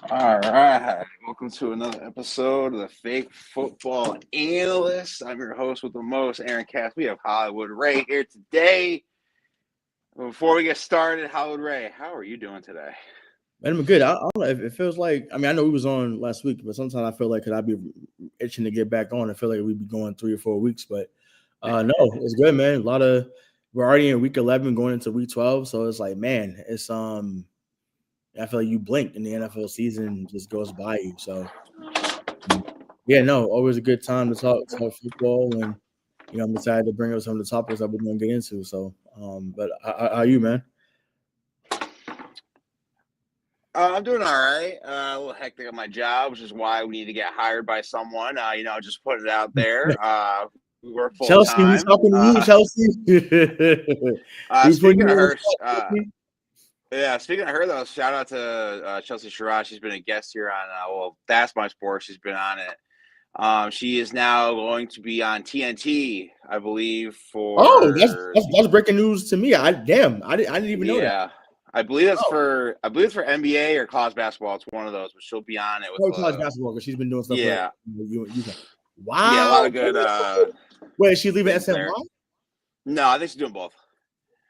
All right. Welcome to another episode of the Fake Football Analysts. I'm your host with the most, Aaron Kass. We have Hollywood Ray here today. Before we get started, Hollywood Ray, how are you doing today? Man, I'm good. I don't know. It feels like, I know we was on last week, but sometimes I feel like, could I be itching to get back on? I feel like we'd be going 3 or 4 weeks, but no, it's good, man. We're already in week 11 going into week 12. So it's like, man, I feel like you blink and the NFL season just goes by you. So yeah, no, always a good time to talk football. And, I'm excited to bring up some of the topics that we're going to get into. So, but how are you, man? I'm doing all right. A little hectic at my job, which is why we need to get hired by someone. Just put it out there. We work full Chelsea, time. he's talking to you, Chelsea. He's putting Speaking of you on her, speaking of her though, shout out to Chelsea Sherrod. She's been a guest here on That's My Sport. She's been on it. She is now going to be on TNT, I believe. Oh, that's breaking news to me. I didn't even know that. Yeah, I believe it's for NBA or college basketball. It's one of those, but she'll be on it with college basketball because she's been doing stuff. Yeah. Wow. Yeah, a lot of good. Wait, is she leaving SNY? No, I think she's doing both.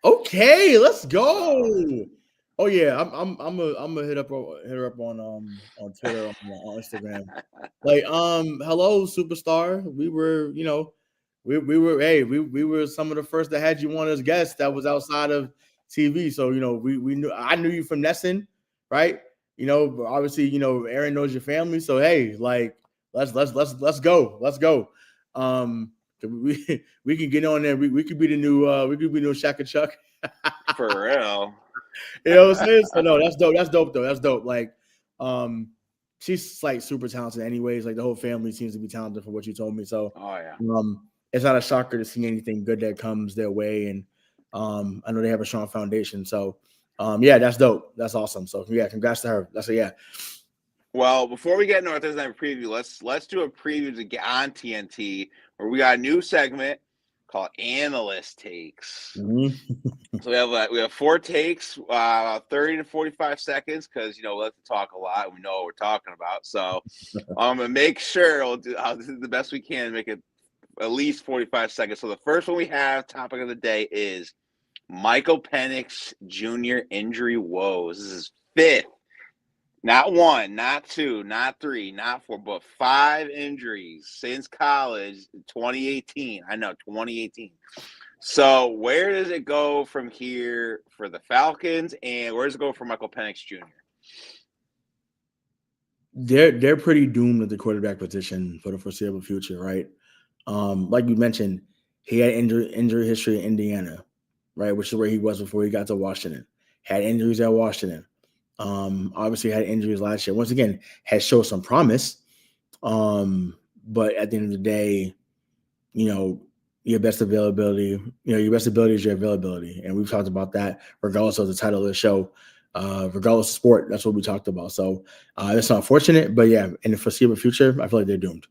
Okay, let's go. Oh yeah, I'm gonna hit her up on Twitter, on Instagram. Like, hello, superstar. We were, we were some of the first that had you on as guests that was outside of TV. So, we knew, I knew you from Nesson, right? But obviously, Aaron knows your family. So hey, like, let's go. Let's go. We can get on there. We could be the new Shaka Chuck. For real. You know what I'm saying? So no, that's dope. That's dope though. That's dope. Like, she's like super talented anyways. Like the whole family seems to be talented from what you told me. So it's not a shocker to see anything good that comes their way. And I know they have a strong foundation. So yeah, that's dope. That's awesome. So yeah, congrats to her. Yeah. Well, before we get into our Thursday night preview, let's do a preview to get on TNT where we got a new segment called Analyst Takes. Mm-hmm. So we have 4 takes, 30 to 45 seconds, because we like to talk a lot and we know what we're talking about. So I'm gonna make sure I'll do the best we can to make it at least 45 seconds. So the first one we have, topic of the day, is Michael Penix Jr. injury woes. This is 5th. Not 1, not 2, not 3, not 4, but 5 injuries since college, 2018. I know, 2018. So where does it go from here for the Falcons, and where does it go for Michael Penix Jr.? They're pretty doomed at the quarterback position for the foreseeable future, right? Like you mentioned, he had injury history in Indiana, right, which is where he was before he got to Washington. Had injuries at Washington. Obviously had injuries last year. Once again, has showed some promise. But at the end of the day, your best ability is your availability. And we've talked about that regardless of the title of the show, regardless of sport. That's what we talked about. So it's unfortunate, but yeah, in the foreseeable future, I feel like they're doomed.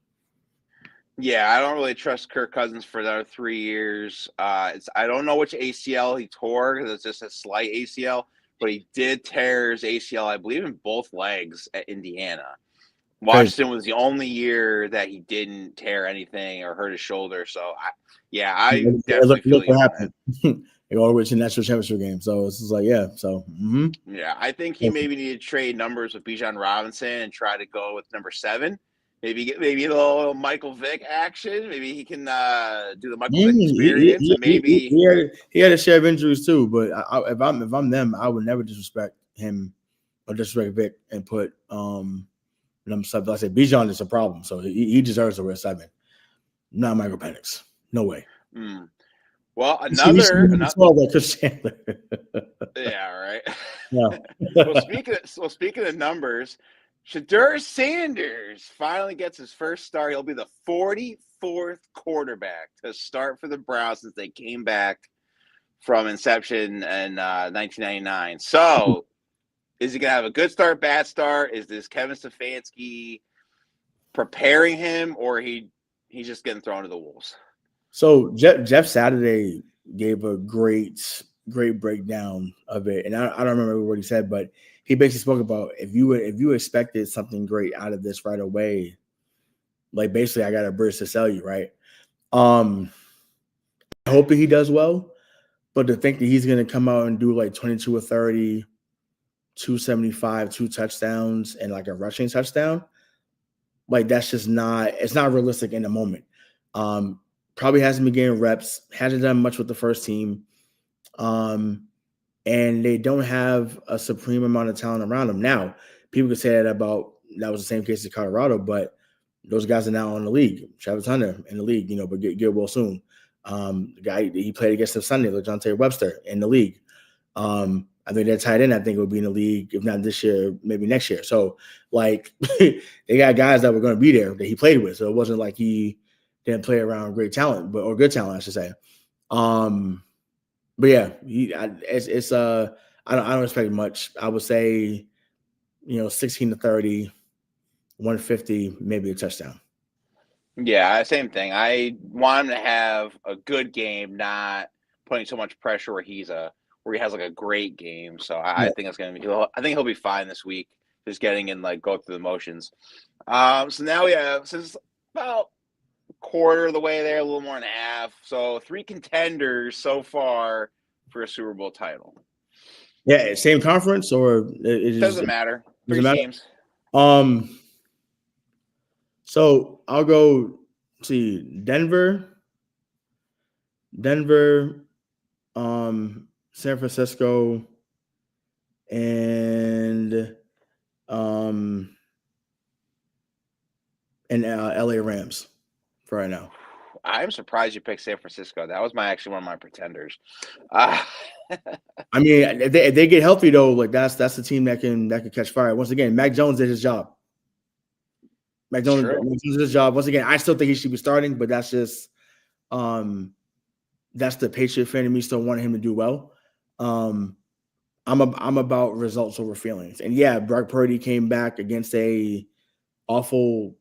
Yeah, I don't really trust Kirk Cousins for another 3 years. I don't know which ACL he tore, because it's just a slight ACL. But he did tear his ACL, I believe, in both legs at Indiana. Washington was the only year that he didn't tear anything or hurt his shoulder. So, I definitely feel you on that. They all reached the national championship game. So it's just like, yeah. So, yeah, I think he maybe needed to trade numbers with Bijan Robinson and try to go with number 7. Maybe a little Michael Vick action. Maybe he can do the Michael Vick experience. He had a share of injuries too. But if I'm them, I would never disrespect him or disrespect Vick and put number 7. Like I said, Bijan is a problem, so he deserves to wear 7. Not Michael Penix. No way. Well, another Chris Chandler. Yeah, right. Yeah. Speaking of numbers, Shedeur Sanders finally gets his first start. He'll be the 44th quarterback to start for the Browns since they came back from inception in 1999. So, is he going to have a good start, bad start? Is this Kevin Stefanski preparing him, or he's just getting thrown to the wolves? So Jeff Saturday gave a great great breakdown of it, and I don't remember what he said, but he basically spoke about if you expected something great out of this right away, like basically I got a burst to sell you, right? I hope that he does well, but to think that he's going to come out and do like 22 or 30, 275, 2 touchdowns, and like a rushing touchdown, like that's just it's not realistic in the moment. Probably hasn't been getting reps, hasn't done much with the first team. And they don't have a supreme amount of talent around them. Now, people could say that was the same case in Colorado, but those guys are now in the league. Travis Hunter in the league, but get well soon. The guy he played against him Sunday, LeJohntay Webster in the league. I think they're tight end. I think it would be in the league, if not this year, maybe next year. So, like, they got guys that were going to be there that he played with. So it wasn't like he didn't play around great talent, or good talent, I should say. But yeah, I don't expect much. I would say, 16 to 30, 150, maybe a touchdown. Yeah, same thing. I want him to have a good game, not putting so much pressure where he has like a great game. So I think it's gonna be. I think he'll be fine this week. Just getting in, like, go through the motions. So now we have, since about quarter of the way there, a little more than a half. So 3 contenders so far for a Super Bowl title. Yeah, same conference, or it Doesn't matter. 3 matter? teams. So I'll go see Denver, San Francisco, and LA Rams for right now. I'm surprised you picked San Francisco. That was actually one of my pretenders. I mean, if they get healthy though, like that's the team that can catch fire. Once again, Mac Jones did his job. Mac Jones did his job. Once again, I still think he should be starting, but that's just that's the Patriot fan in me still wanting him to do well. I'm about results over feelings. And yeah, Brock Purdy came back against a awful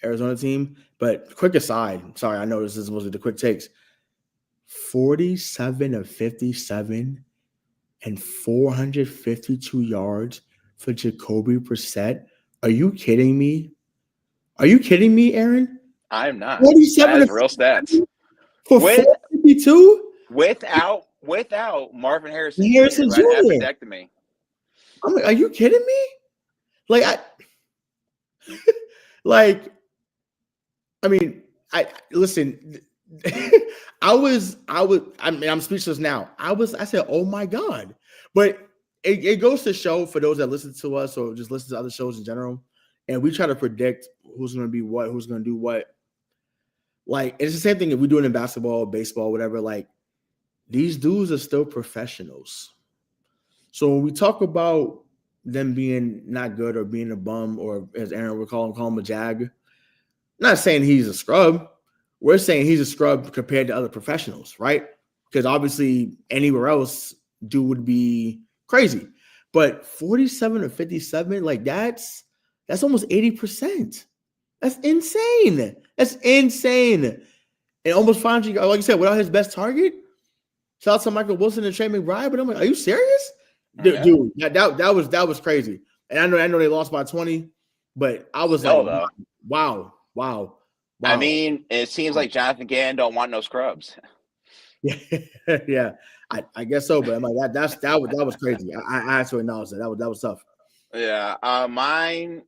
Arizona team. But quick aside, sorry, I know this is supposed to be the quick takes. 47 of 57 and 452 yards for Jacoby Brissett. Are you kidding me? Are you kidding me, Aaron? I'm not. 47 That's real stats. For 452? Without Marvin Harrison Jr. appendectomy. I'm like, are you kidding me? Listen, I'm speechless now. I said, oh my God. But it goes to show, for those that listen to us or just listen to other shows in general, and we try to predict who's going to be what, who's going to do what. Like, it's the same thing if we do it in basketball, baseball, whatever. Like, these dudes are still professionals. So when we talk about them being not good or being a bum, or as Aaron would call him a jag, not saying he's a scrub. We're saying he's a scrub compared to other professionals, right? Because obviously anywhere else, dude would be crazy. But 47 or 57, like that's almost 80%. That's insane. That's insane. And almost finally, like you said, without his best target. Shout out to Michael Wilson and Trey McBride, but I'm like, are you serious? Dude, that was crazy. And I know they lost by 20, but I was wow. I mean, it seems like Jonathan Gann don't want no scrubs. Yeah. I guess so, but I'm like that was crazy. I actually acknowledge that. That was tough. Yeah. Mine,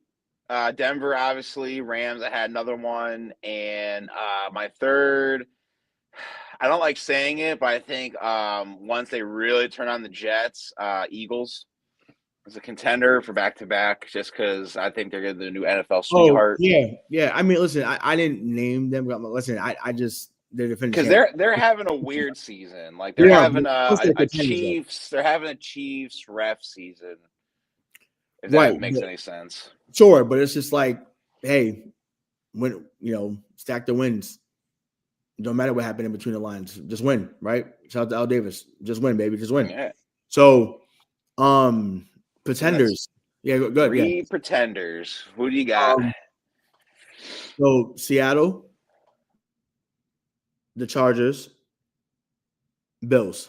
Denver, obviously. Rams, I had another one. And my third, I don't like saying it, but I think once they really turn on the Jets, Eagles is a contender for back-to-back, just because I think they're the new NFL sweetheart. Yeah. I mean, listen, I didn't name them. Listen, I just they're defending because they're having a weird season. Like they're having a Chiefs. They're having a Chiefs ref season. If that makes any sense. Sure, but it's just like, hey, when stack the wins. No matter what happened in between the lines, just win, right? Shout out to Al Davis. Just win, baby. Just win. Yeah. So, pretenders. Yeah, go ahead. Three pretenders. Who do you got? So Seattle, the Chargers, Bills.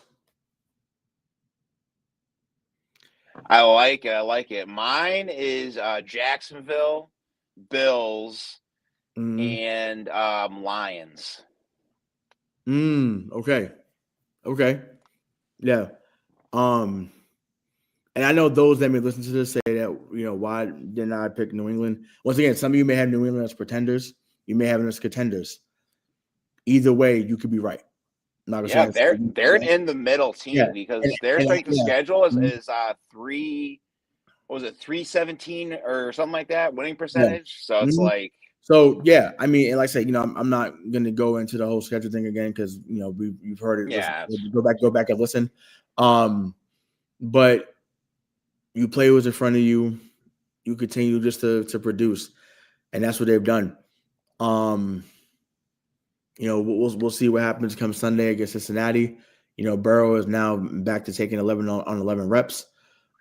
I like it. I like it. Mine is Jacksonville, Bills, and Lions. Okay. Okay. Yeah. Um, and I know those that may listen to this say that, why didn't I pick New England? Once again, some of you may have New England as pretenders. You may have them as contenders. Either way, you could be right. I'm not gonna Yeah, say they're an in the middle yeah. team because their strength of schedule is 317 or something like that winning percentage. So it's like, so yeah, I mean, and like I said, I'm not gonna go into the whole schedule thing again because you've heard it. yeah, Listen, go back and listen. But you play what's in front of you. You continue just to produce, and that's what they've done. We'll see what happens come Sunday against Cincinnati. Burrow is now back to taking 11 on 11 reps.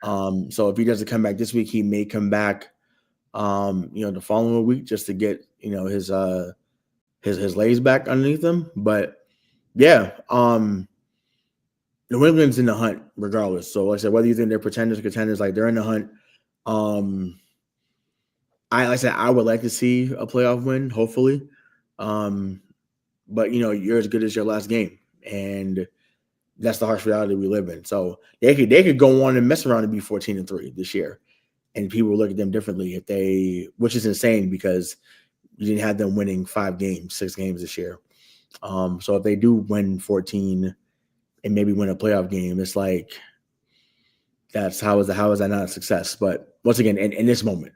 So if he doesn't come back this week, he may come back, the following week just to get, his legs back underneath him. But yeah, New England's in the hunt regardless. So like I said, whether you think they're pretenders or contenders, like they're in the hunt. I would like to see a playoff win, hopefully. But you're as good as your last game, and that's the harsh reality we live in. So they could go on and mess around and be 14-3 this year, and people will look at them differently which is insane because you didn't have them winning 6 games this year. So if they do win 14 and maybe win a playoff game, it's like how is that not a success? But once again, in this moment,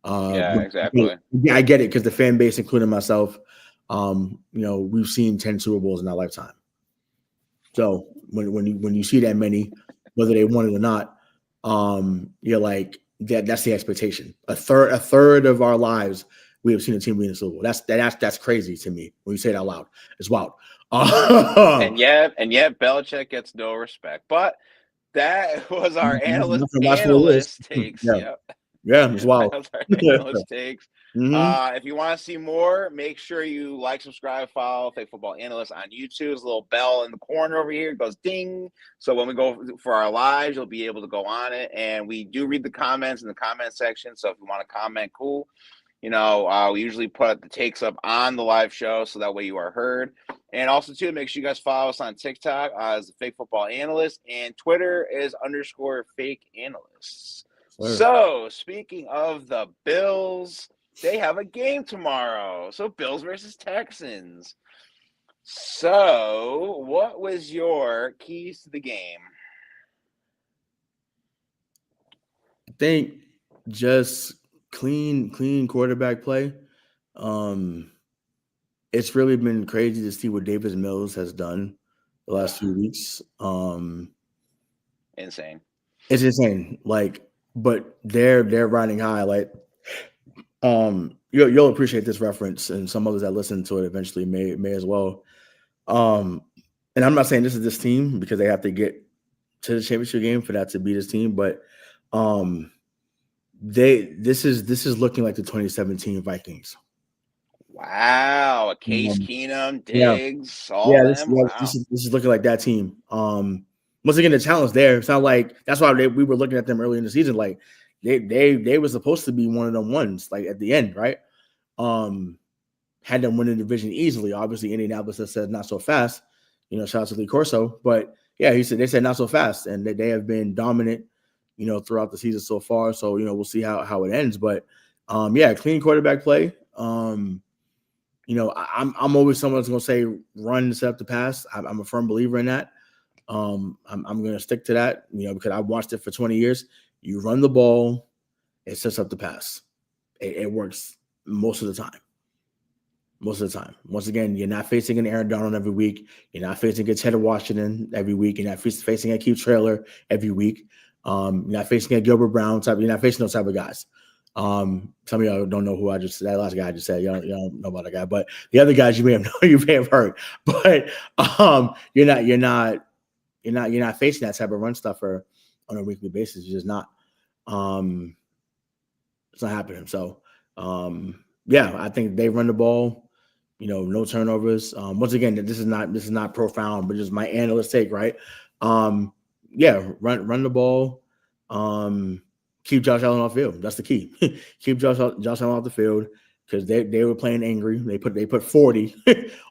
yeah, exactly. Yeah, I get it because the fan base, including myself, we've seen 10 Super Bowls in our lifetime. So when you see that many, whether they won it or not, you're like that's the expectation. A third of our lives we have seen a team win the Super Bowl. That's crazy to me when you say it out loud. It's wild. And yet Belichick gets no respect. But that was our analyst takes. Yeah. Yeah, it's wild. That was our analyst takes. Mm-hmm. If you want to see more, make sure you like, subscribe, follow Fake Football Analyst on YouTube. There's a little bell in the corner over here. It goes ding. So when we go for our lives, you'll be able to go on it. And we do read the comments in the comment section. So if you want to comment, cool. We usually put the takes up on the live show so that way you are heard. And also, too, make sure you guys follow us on TikTok as the Fake Football Analyst, and Twitter is _Fake Analysts. Sure. So, speaking of the Bills, they have a game tomorrow. So, Bills versus Texans. So, what was your keys to the game? I think just clean quarterback play. It's really been crazy to see what Davis Mills has done the last few weeks. Insane. It's insane. But they're riding high. You'll appreciate this reference, and some others that listen to it eventually may as well. And I'm not saying this is this team because they have to get to the championship game for that to be this team, but this is looking like the 2017 Vikings. Wow, Case Keenum, Diggs, all them. Wow. This is looking like that team. Once again, the talent's there. It's not like that's why we were looking at them early in the season. Like they were supposed to be one of them ones, like at the end, right? Had them win the division easily. Obviously, Indianapolis has said not so fast. Shout out to Lee Corso, but yeah, they said not so fast, and they have been dominant, throughout the season so far. So we'll see how it ends. But clean quarterback play. I'm always someone that's gonna say run, set up the pass. I'm a firm believer in that. I'm gonna stick to that, because I've watched it for 20 years. You run the ball, it sets up the pass. It works most of the time. Most of the time. Once again, you're not facing an Aaron Donald every week. You're not facing a Ted Washington every week. You're not facing a Keith Trailer every week. You're not facing a Gilbert Brown type. You're not facing those type of guys. Some of y'all don't know who that last guy I just said. You don't know about that guy, but the other guys you may have heard. But you're not facing that type of run stuffer on a weekly basis. You're just not. It's not happening. So I think they run the ball. No turnovers. Once again, this is not profound, but just my analyst take, right? Run the ball. Keep Josh Allen off the field. That's the key. Keep Josh Allen off the field because they were playing angry. They put 40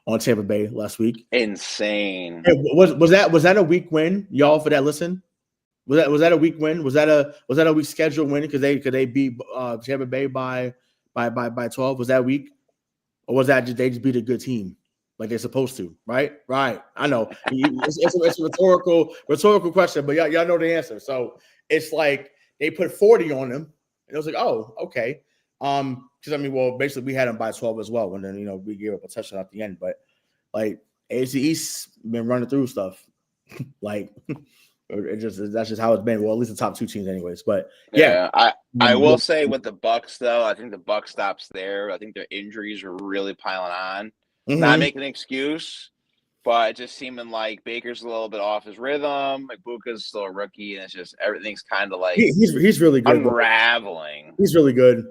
on Tampa Bay last week. Insane. Hey, was that a week win, y'all? For that, listen. Was that a week win? Was that a week scheduled win because they beat Tampa Bay by 12? Was that week, or was that they just beat a good team like they're supposed to? Right. I know it's a rhetorical question, but y'all know the answer. So it's like they put 40 on them, and it was like, oh, okay. Because I mean, well, basically we had them by 12 as well, and then we gave up a touchdown at the end, but like AFC East been running through stuff, like. That's just how it's been. Well, at least the top two teams, anyways. But yeah, I will say with the Bucs though, I think the Bucs stops there. I think their injuries are really piling on. Mm-hmm. Not making an excuse, but just seeming like Baker's a little bit off his rhythm. Ibuka's still a rookie, and it's just everything's kind of like he's really good. Unraveling. He's really good.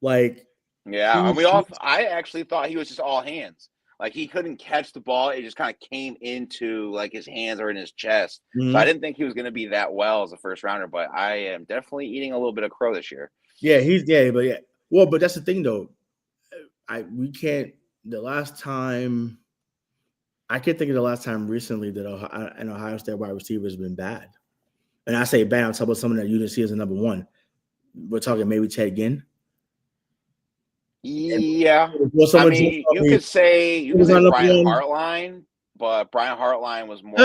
Like I actually thought he was just all hands. Like he couldn't catch the ball. It just kind of came into like his hands or in his chest. Mm-hmm. So I didn't think he was going to be that well as a first rounder, but I am definitely eating a little bit of crow this year. Yeah, but that's the thing though. We can't. The last time I can't think of the last time recently that an Ohio State wide receiver has been bad. And I say bad, I'm talking about someone that you didn't see as a number one. We're talking maybe Ted Ginn. Yeah, I mean, you could say Brian Hartline, but Brian Hartline was more.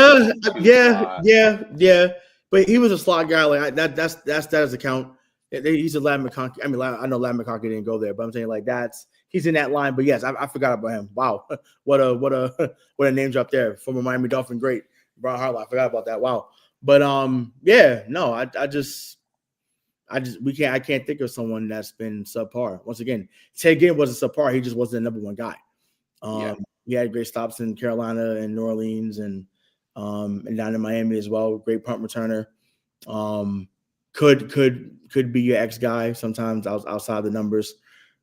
Yeah. But he was a slot guy. Like that does account. He's a Ladd McConkey. I mean, I know Ladd McConkey didn't go there, but I'm saying like he's in that line. But yes, I forgot about him. Wow, what a name drop there. Former Miami Dolphin great Brian Hartline. I forgot about that. Wow. But I can't think of someone that's been subpar. Once again, Ted Ginn wasn't subpar. He just wasn't the number one guy. He had great stops in Carolina and New Orleans and down in Miami as well. Great punt returner. Could be your X guy sometimes outside the numbers.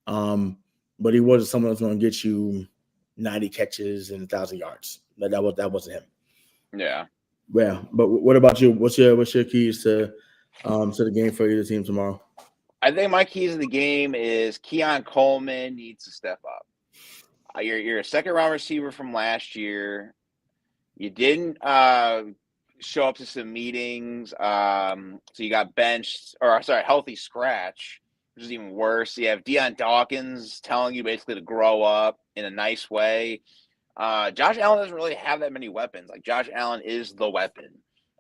But he wasn't someone that's going to get you 90 catches and 1,000 yards. That wasn't him. Yeah. Yeah. But what about you? What's your keys to the game for either team tomorrow? I think my keys to the game is Keon Coleman needs to step up. You're a second round receiver from last year. You didn't show up to some meetings, so you got benched healthy scratch, which is even worse. You have Deion Dawkins telling you basically to grow up in a nice way. Josh Allen doesn't really have that many weapons. Like Josh Allen is the weapon.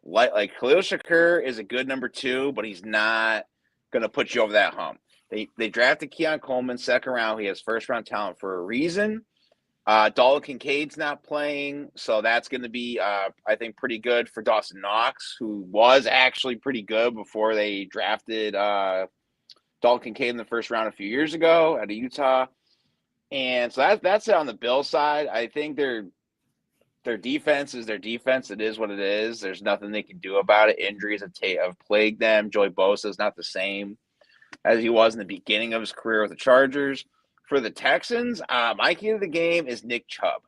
Like Khalil Shakur is a good number 2, but he's not going to put you over that hump. They drafted Keon Coleman second round. He has first round talent for a reason. Dalton Kincaid's not playing, so that's going to be, I think, pretty good for Dawson Knox, who was actually pretty good before they drafted Dalton Kincaid in the first round a few years ago out of Utah. And so that's it on the Bills side. I think their defense is their defense. It is what it is. There's nothing they can do about it. Injuries have plagued them. Joey Bosa is not the same as he was in the beginning of his career with the Chargers. For the Texans, my key to the game is Nick Chubb.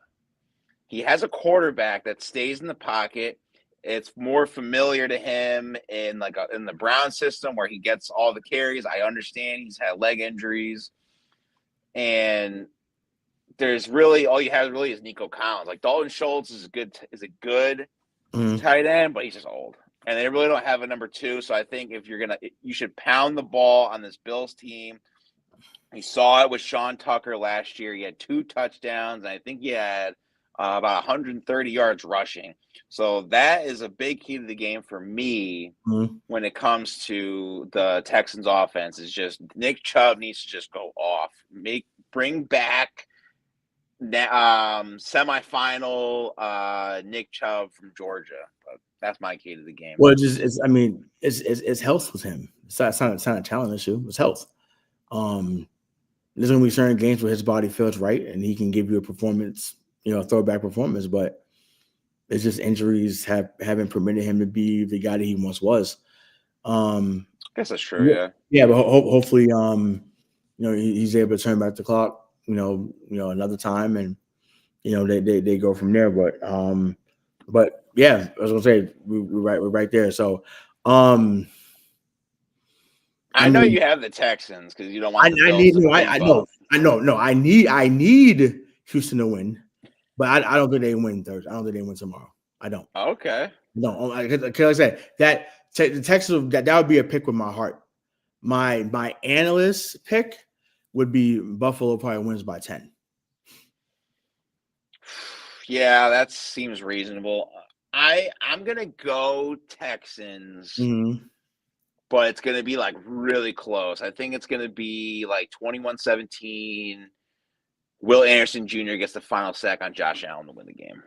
He has a quarterback that stays in the pocket. It's more familiar to him in the Brown system where he gets all the carries. I understand he's had leg injuries, and there's really all you have really is Nico Collins. Like Dalton Schultz is a good tight end, but he's just old, and they really don't have a number 2. So I think if you should pound the ball on this Bills team. You saw it with Sean Tucker last year. He had 2 touchdowns, and I think he had about 130 yards rushing. So that is a big key to the game for me when it comes to the Texans offense. Is just Nick Chubb needs to just go off. Bring back semifinal Nick Chubb from Georgia. But that's my key to the game. Well, it's health with him. It's not a talent issue. It's health. There's going to be certain games where his body feels right and he can give you a performance, a throwback performance, but it's just injuries haven't permitted him to be the guy that he once was. I guess that's true. Yeah. Yeah. But hopefully, he's able to turn back the clock, another time and, they go from there. But yeah, I was going to say we're right there. So, I know you have the Texans because you don't want the I Bills need to no, win both. I know. No, I need Houston to win, but I don't think they win Thursday. I don't think they win tomorrow. I don't. Okay. No, because I said that the Texans that would be a pick with my heart. My analyst pick would be Buffalo probably wins by 10. Yeah, that seems reasonable. I'm gonna go Texans, but it's gonna be like really close. I think it's gonna be like 21-17. Will Anderson Jr. gets the final sack on Josh Allen to win the game.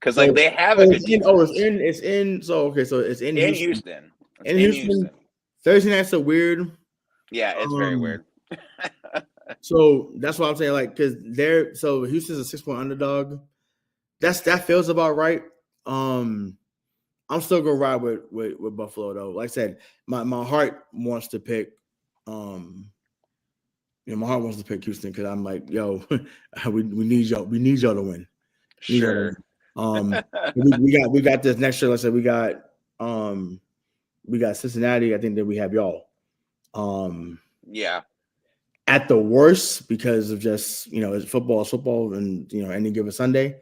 Because like they have a good defense. It's in. So okay, so it's in Houston. In Houston. Thursday night's so weird. Yeah, it's very weird. So that's what I'm saying. Like, because Houston's a 6-point underdog. That feels about right. I'm still gonna ride with Buffalo though. Like I said, my heart wants to pick. My heart wants to pick Houston because I'm like, yo, we need y'all. We need y'all to win. Sure. We got this next year. Like I said, we got Cincinnati. I think that we have y'all. Yeah. At the worst, because of just it's football, and any given Sunday.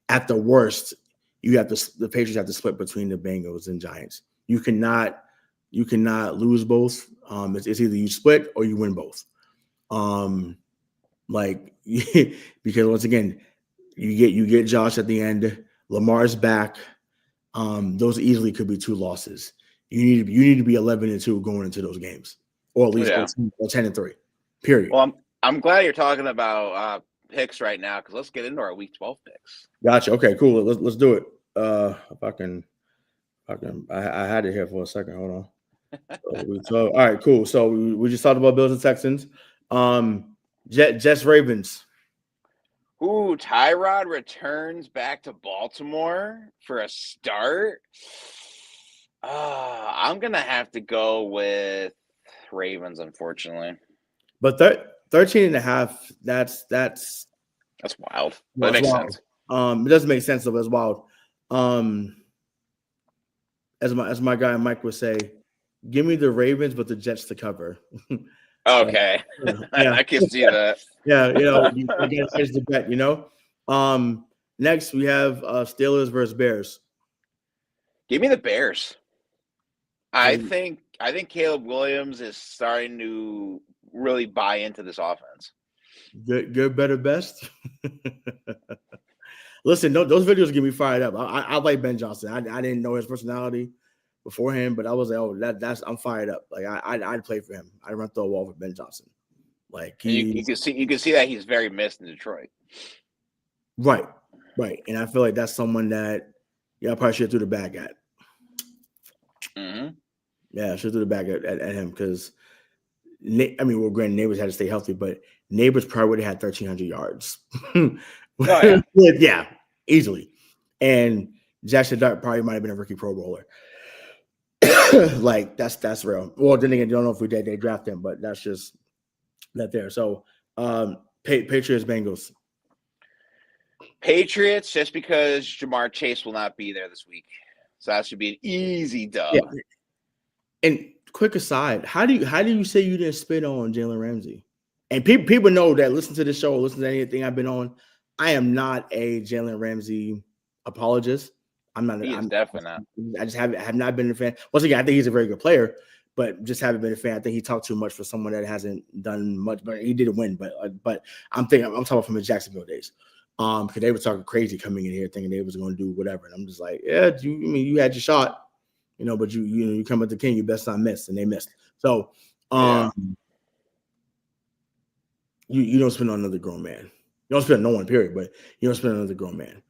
At the worst, the Patriots have to split between the Bengals and Giants. You cannot lose both. It's either you split or you win both. Because once again, you get Josh at the end. Lamar's back. Those easily could be 2 losses. You need to be 11-2 going into those games, or at least 10-3. Period. Well, I'm glad you're talking about picks right now because let's get into our Week 12 picks. Gotcha. Okay, cool. Let's do it. If I can, I had it here for a second. Hold on. All right, cool. So we just talked about Bills and Texans. Jets Ravens. Ooh, Tyrod returns back to Baltimore for a start. I'm gonna have to go with Ravens, unfortunately. But 13.5. That's wild. That makes sense. It doesn't make sense though. It's wild. As my guy Mike would say, give me the Ravens, but the Jets to cover. Okay. Yeah. I can see that. Yeah, you gotta hedge the bet, Next we have Steelers versus Bears. Give me the Bears. I think Caleb Williams is starting to really buy into this offense. Good, better, best. Listen, those videos get me fired up. I like Ben Johnson. I didn't know his personality beforehand, but I was like, oh, I'm fired up. Like I'd play for him. I'd run through a wall for Ben Johnson. Like you can see that he's very missed in Detroit. Right. And I feel like that's someone that I probably should threw the bag at. Mm-hmm. Yeah, I should threw the bag at him because granted, Neighbors had to stay healthy, but Neighbors probably would have had 1,300 yards. Yeah, easily. And Jackson Dart probably might have been a rookie Pro Bowler. Like that's real. Well, then again, you don't know if they draft him, but that's just that there. So, Patriots Bengals. Patriots, just because Jamar Chase will not be there this week, so that should be an easy dub. Yeah. And quick aside, how do you say you didn't spit on Jalen Ramsey? And people know that listen to this show, listen to anything I've been on. I am not a Jalen Ramsey apologist. I'm definitely not. I just have not been a fan. Once again, I think he's a very good player, but just haven't been a fan. I think he talked too much for someone that hasn't done much. But he didn't win. But I'm talking from the Jacksonville days, because they were talking crazy coming in here, thinking they was going to do whatever. And I'm just like, yeah, you had your shot, but you come at the king, you best not miss, and they missed. So, you don't spend on another grown man. You don't spend on no one, period. But you don't spend on another grown man.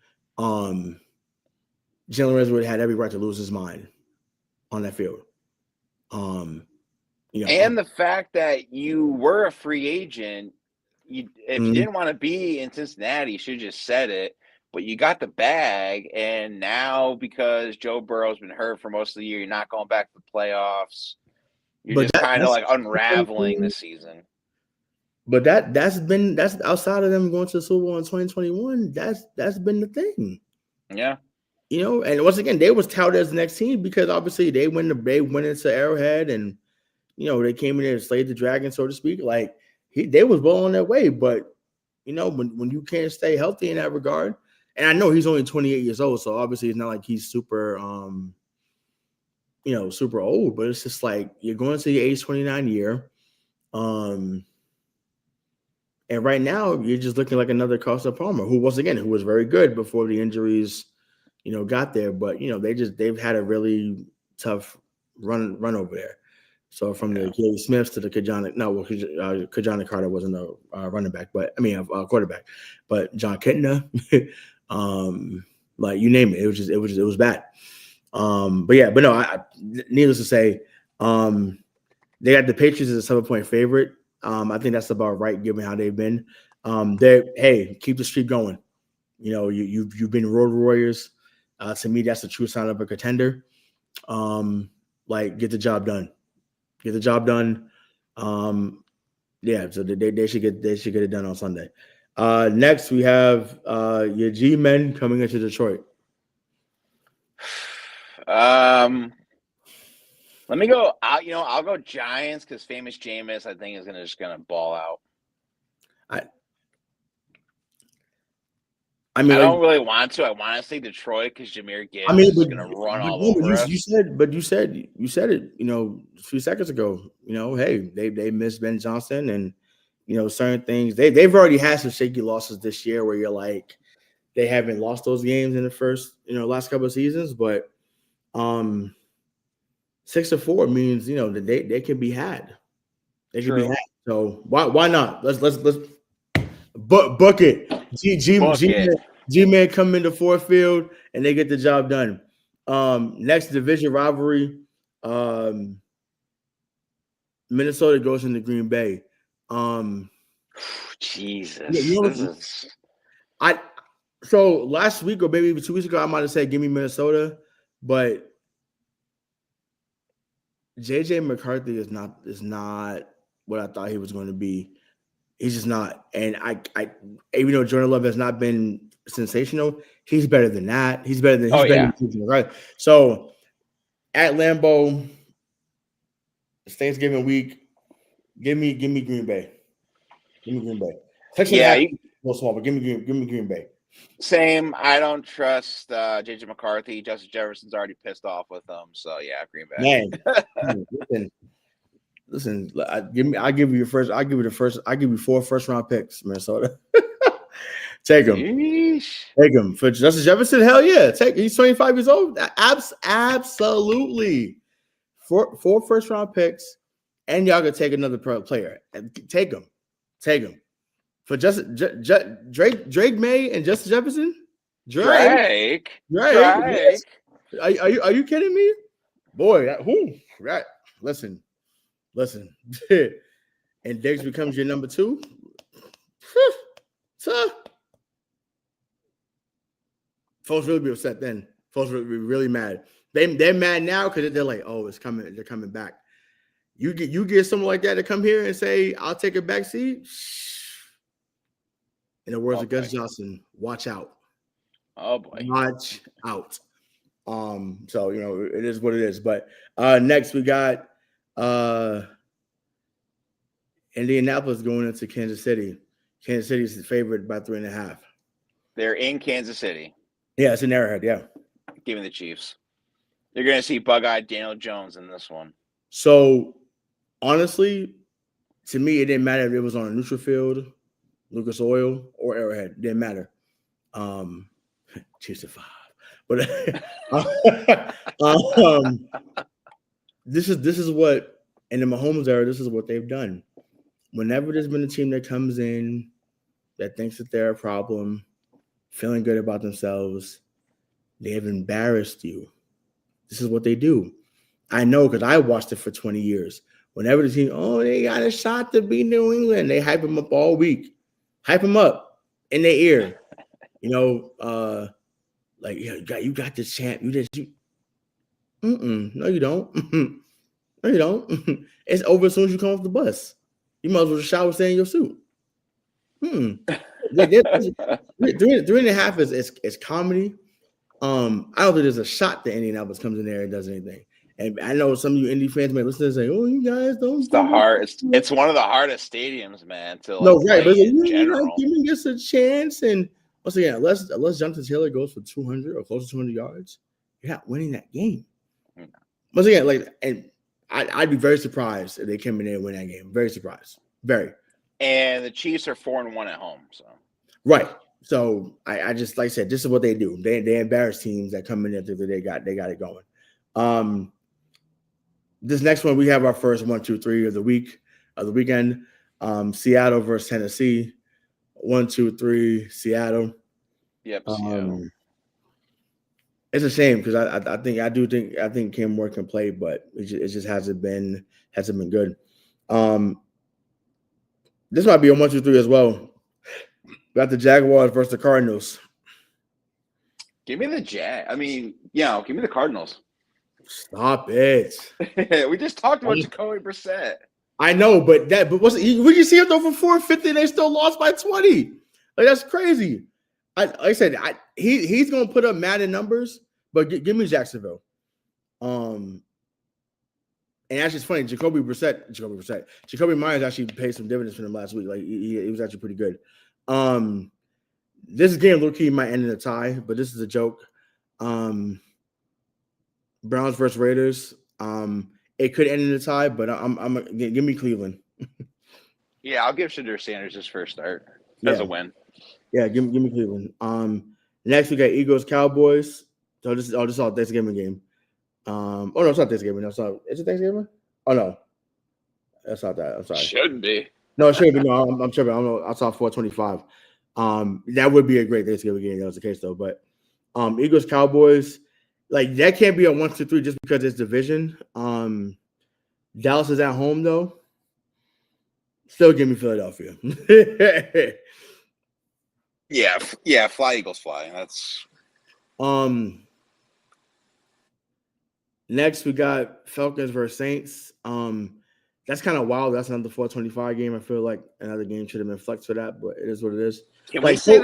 Jalen Ramsey would have had every right to lose his mind on that field. And the fact that you were a free agent, if you didn't want to be in Cincinnati, you should have just said it. But you got the bag, and now because Joe Burrow's been hurt for most of the year, you're not going back to the playoffs. You're just kind of like unraveling the season. But that's outside of them going to the Super Bowl in 2021. That's been the thing. Yeah. And once again, they was touted as the next team because obviously they went into Arrowhead, and they came in there and slayed the dragon, so to speak. Like they was well on their way, but when you can't stay healthy in that regard, and I know he's only 28 years old, so obviously it's not like he's super super old, but it's just like you're going to your age 29 year. And right now you're just looking like another Costa Palmer, who was very good before the injuries, got there. But they've had a really tough run over there. So from the Kelly Smiths to the Kajana Carter wasn't a running back, but I mean a quarterback. But John Kitna, like you name it, it was bad. But no, needless to say, they got the Patriots as a 7-point favorite. I think that's about right given how they've been. Keep the streak going. You've been road warriors. To me, that's the true sign of a contender. Get the job done. Get the job done. So they should get it done on Sunday. Next we have your G-men coming into Detroit. Let me go out. I'll go Giants because famous Jameis, I think, is just gonna ball out. I don't really want to. I want to say Detroit because Jahmyr Gibbs is going to run all over us. You said it. A few seconds ago. Hey, they missed Ben Johnson and certain things. They've already had some shaky losses this year where you're like they haven't lost those games in the first last couple of seasons, but 6-4 means that they can be had. They can be had. So why not? Let's book it. G-Man come into Ford Field and they get the job done. Next division rivalry, Minnesota goes into Green Bay. Jesus. So last week or maybe 2 weeks ago, I might have said give me Minnesota, but JJ McCarthy is not what I thought he was going to be. He's just not. And I even though Jordan Love has not been sensational, he's better than that. He's better than right. So at Lambeau, it's Thanksgiving week. Give me Green Bay. Give me Green Bay. Texans small, but give me Green Bay. Same. I don't trust JJ McCarthy. Justin Jefferson's already pissed off with him. So yeah, Green Bay. Man, listen. I'll give you 4 first-round picks, Minnesota. Take him. Take him for Justin Jefferson. Hell yeah, he's 25 years old. Absolutely. 4 first-round picks, and y'all can take another player. Take him. For Drake May and Justin Jefferson. Drake. Are you kidding me, boy? Right. Listen. And Diggs becomes your number 2. Folks really be upset then. Folks will be really mad. They're mad now because they're like, oh, it's coming. They're coming back. You get someone like that to come here and say, I'll take a back seat. In the words of Gus Johnson, watch out. Oh boy. Watch out. So it is what it is. But next we got Indianapolis going into Kansas City. Kansas City is favored by 3.5. They're in Kansas City. Yeah, it's in Arrowhead. Yeah. Give me the Chiefs. You're going to see bug-eyed Daniel Jones in this one. So, honestly, to me, it didn't matter if it was on a neutral field, Lucas Oil, or Arrowhead. It didn't matter. Chiefs at 5. But this is what in the Mahomes era, this is what they've done. Whenever there's been a team that comes in that thinks that they're a problem, feeling good about themselves, they have embarrassed you. This is what they do. I know because I watched it for 20 years. Whenever the team, they got a shot to beat New England, they hype them up all week. Hype them up in their ear. You got this champ. No, you don't. No, you don't. It's over as soon as you come off the bus. You might as well shower, stay in your suit. 3.5 is comedy. I don't think there's a shot that Indianapolis comes in there and does anything. And I know some of you Indy fans may listen and say, "Oh, you guys don't." It's one of the hardest stadiums, man, to No, like right, but play in you're not general. giving us a chance. And once again, unless Jonathan Taylor goes for 200 or close to 200 yards, you're not winning that game. Once again, like, and I'd be very surprised if they came in there and win that game. Very surprised, very. And the Chiefs are 4-1 at home, so right. So I just, like I said, this is what they do. They embarrass teams that come in there that they got it going. This next one, we have our first 1, 2, 3 of the weekend. Seattle versus Tennessee. 1, 2, 3, Seattle. Yep, Seattle. It's a shame because I think Cam Moore can play, but it just hasn't been good. This might be a 1, 2, 3 as well. We got the Jaguars versus the Cardinals. Give me the give me the Cardinals. Stop it. We just talked about Jacoby Brissett. I know, but we can see him throw for 450 and they still lost by 20. Like, that's crazy. Like I said, he's gonna put up Madden numbers, but give me Jacksonville. And actually, it's funny. Jacoby Myers actually paid some dividends for him last week. Like, he was actually pretty good. This game, low key, might end in a tie, but this is a joke. Browns versus Raiders. It could end in a tie, but give me Cleveland. Yeah, I'll give Shadur Sanders his first start as a win. Yeah, give me Cleveland. Next we got Eagles Cowboys. So this is all Thanksgiving game. Oh no, it's not Thanksgiving. No, is it Thanksgiving? Oh no, that's not that. I'm sorry. Shouldn't be. No, it shouldn't be. No, I'm tripping. I saw 425. That would be a great Thanksgiving game. That was the case though. But Eagles Cowboys, like, that can't be a 1, 2, 3 just because it's division. Dallas is at home though. Still give me Philadelphia. Yeah, fly Eagles fly. That's next we got Falcons versus Saints. That's kind of wild. That's another 425 game. I feel like another game should have been flexed for that, but it is what it is. Can we say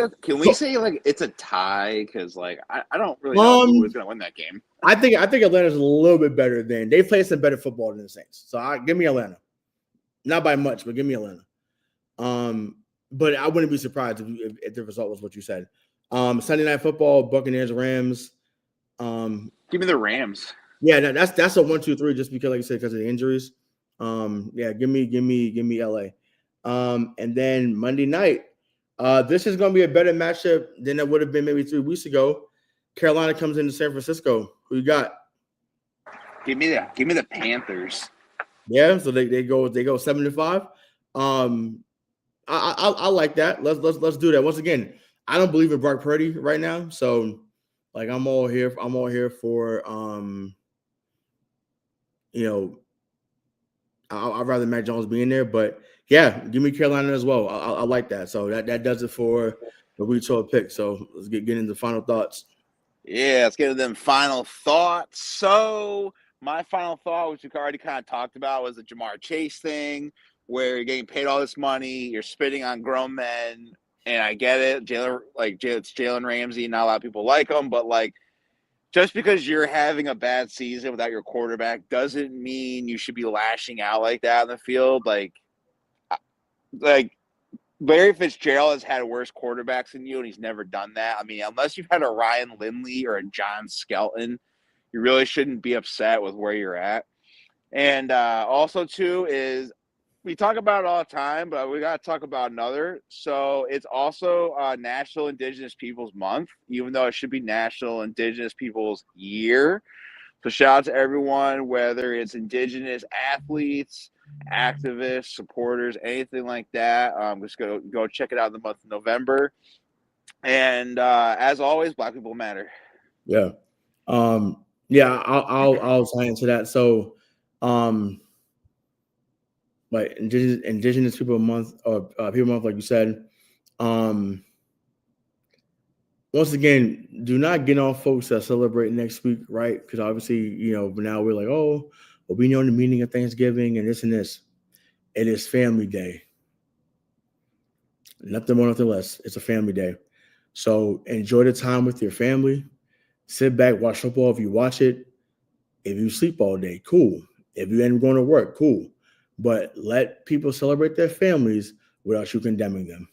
like it's a tie? Because like I don't really know who is going to win that game. I think Atlanta's a little bit better than they play some better football than the Saints. So give me Atlanta, not by much, but give me Atlanta. But I wouldn't be surprised if the result was what you said. Sunday Night Football, Buccaneers Rams. Give me the Rams. Yeah, that's a 1, 2, 3 just because, like you said, because of the injuries. Yeah, give me LA. And then Monday night, this is going to be a better matchup than it would have been maybe 3 weeks ago. Carolina comes into San Francisco. Who you got? Give me the Panthers. Yeah, so they go 7-5. I like that. Let's do that. Once again, I don't believe in Brock Purdy right now, so like I'm all here for I'd rather Mac Jones be in there, but yeah, give me Carolina as well. I like that. So that does it for the Week 12 pick. So let's get into final thoughts. Yeah, let's get into them final thoughts. So my final thought, which we already kind of talked about, was the Jamar Chase thing, where you're getting paid all this money, you're spitting on grown men, and I get it. It's Jalen Ramsey. Not a lot of people like him, but like, just because you're having a bad season without your quarterback doesn't mean you should be lashing out like that on the field. Like Larry Fitzgerald has had worse quarterbacks than you, and he's never done that. I mean, unless you've had a Ryan Lindley or a John Skelton, you really shouldn't be upset with where you're at. And also, too, is we talk about it all the time, but we got to talk about another. So it's also National Indigenous Peoples Month, even though it should be National Indigenous Peoples Year. So shout out to everyone, whether it's Indigenous athletes, activists, supporters, anything like that. Just go check it out in the month of November. And as always, Black people matter. Yeah. Yeah, I'll sign into that. So like Indigenous People Month or People Month, like you said. Once again, do not get on folks that celebrate next week, right? Because obviously, now we're like, oh, well, we know the meaning of Thanksgiving and this and this. It is family day. Nothing more, nothing less. It's a family day. So enjoy the time with your family. Sit back, watch football if you watch it, If you sleep all day, cool. If you end up going to work, cool. But let people celebrate their families without you condemning them.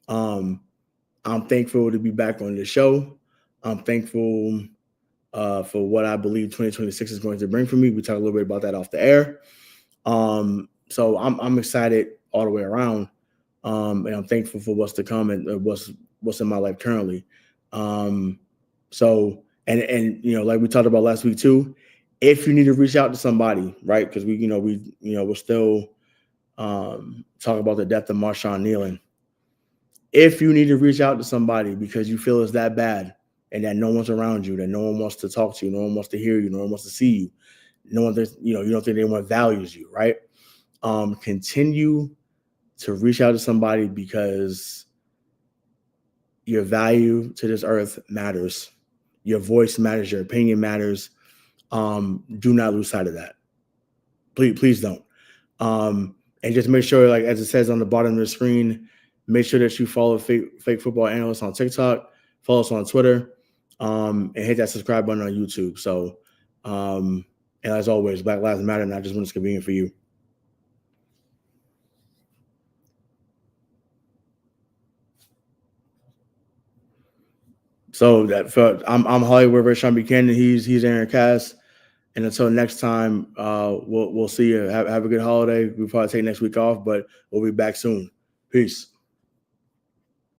I'm thankful to be back on the show. I'm thankful for what I believe 2026 is going to bring for me. We talked a little bit about that off the air. So I'm excited all the way around, and I'm thankful for what's to come and what's in my life currently. So and like we talked about last week too, if you need to reach out to somebody, right? Because we're still talking about the death of Marshawn Kneeling. If you need to reach out to somebody because you feel it's that bad and that no one's around you, that no one wants to talk to you, no one wants to hear you, no one wants to see you, no one thinks, you don't think anyone values you, right? Continue to reach out to somebody because your value to this earth matters. Your voice matters. Your opinion matters. Do not lose sight of that. Please don't. And just make sure, like as it says on the bottom of the screen, make sure that you follow Fake Football Analysts on TikTok, follow us on Twitter, and hit that subscribe button on YouTube. So, and as always, Black Lives Matter, not just when it's convenient for you. So I'm Hollywood Sean Buchanan. He's Aaron Kass. And until next time, we'll see you. Have a good holiday. We'll probably take next week off, but we'll be back soon. Peace.